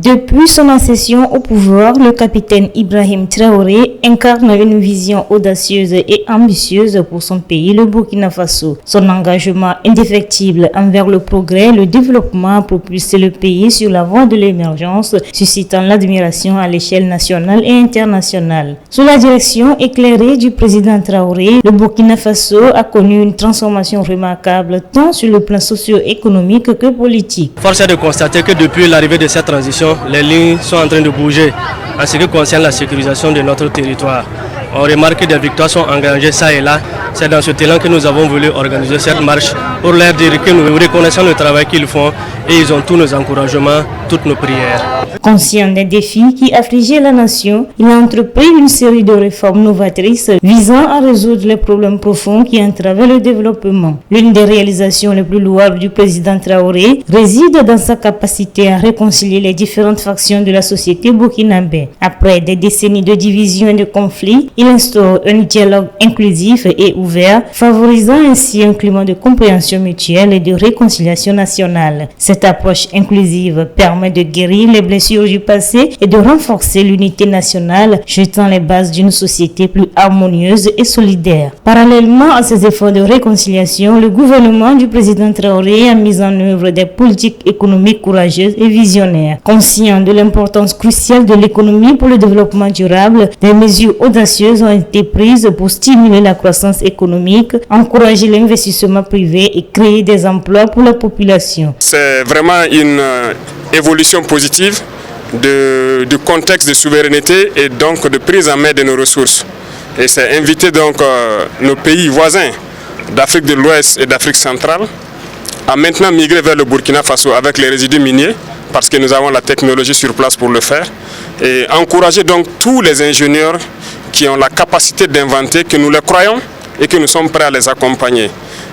Depuis son accession au pouvoir, le capitaine Ibrahim Traoré incarne une vision audacieuse et ambitieuse pour son pays, le Burkina Faso. Son engagement indéfectible envers le progrès, le développement a propulsé le pays sur la voie de l'émergence, suscitant l'admiration à l'échelle nationale et internationale. Sous la direction éclairée du président Traoré, le Burkina Faso a connu une transformation remarquable tant sur le plan socio-économique que politique. Force est de constater que depuis l'arrivée de cette transition, les lignes sont en train de bouger en ce qui concerne la sécurisation de notre territoire. On remarque que des victoires sont engagées ça et là. C'est dans ce élan que nous avons voulu organiser cette marche pour leur dire que nous reconnaissons le travail qu'ils font et ils ont tous nos encouragements, toutes nos prières. Conscient des défis qui affligeaient la nation, il a entrepris une série de réformes novatrices visant à résoudre les problèmes profonds qui entravaient le développement. L'une des réalisations les plus louables du président Traoré réside dans sa capacité à réconcilier les différentes factions de la société burkinabé. Après des décennies de divisions et de conflits, il instaure un dialogue inclusif et ouvert, favorisant ainsi un climat de compréhension mutuelle et de réconciliation nationale. Cette approche inclusive permet de guérir les blessures du passé et de renforcer l'unité nationale, jetant les bases d'une société plus harmonieuse et solidaire. Parallèlement à ces efforts de réconciliation, le gouvernement du président Traoré a mis en œuvre des politiques économiques courageuses et visionnaires. Conscient de l'importance cruciale de l'économie pour le développement durable, des mesures audacieuses ont été prises pour stimuler la croissance économique, encourager l'investissement privé et créer des emplois pour la population. C'est vraiment une évolution positive du contexte de souveraineté et donc de prise en main de nos ressources. Et c'est inviter donc nos pays voisins d'Afrique de l'Ouest et d'Afrique centrale à maintenant migrer vers le Burkina Faso avec les résidus miniers parce que nous avons la technologie sur place pour le faire et encourager donc tous les ingénieurs qui ont la capacité d'inventer, que nous les croyons et que nous sommes prêts à les accompagner.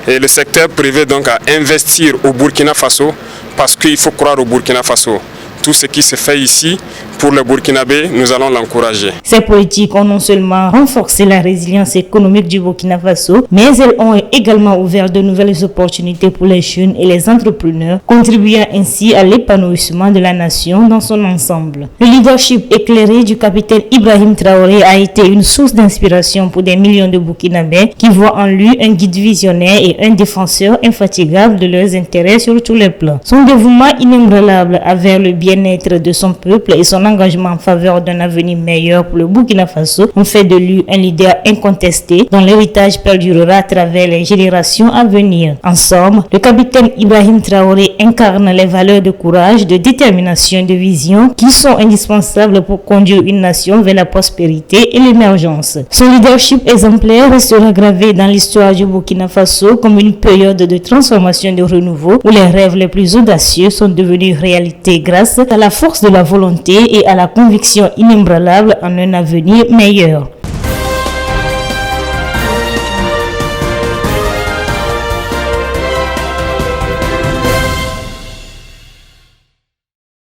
Et le secteur privé donc à investir au Burkina Faso parce qu'il faut croire au Burkina Faso. Tout ce qui se fait ici pour le Burkinabé, nous allons l'encourager. Ces politiques ont non seulement renforcé la résilience économique du Burkina Faso, mais elles ont également ouvert de nouvelles opportunités pour les jeunes et les entrepreneurs, contribuant ainsi à l'épanouissement de la nation dans son ensemble. Le leadership éclairé du capitaine Ibrahim Traoré a été une source d'inspiration pour des millions de Burkinabés qui voient en lui un guide visionnaire et un défenseur infatigable de leurs intérêts sur tous les plans. Son dévouement inébranlable envers le bien-être de son peuple et son engagement en faveur d'un avenir meilleur pour le Burkina Faso ont fait de lui un leader incontesté dont l'héritage perdurera à travers les générations à venir. En somme, le capitaine Ibrahim Traoré incarne les valeurs de courage, de détermination et de vision qui sont indispensables pour conduire une nation vers la prospérité et l'émergence. Son leadership exemplaire restera gravé dans l'histoire du Burkina Faso comme une période de transformation et de renouveau où les rêves les plus audacieux sont devenus réalité grâce à la force de la volonté et à la conviction inébranlable en un avenir meilleur.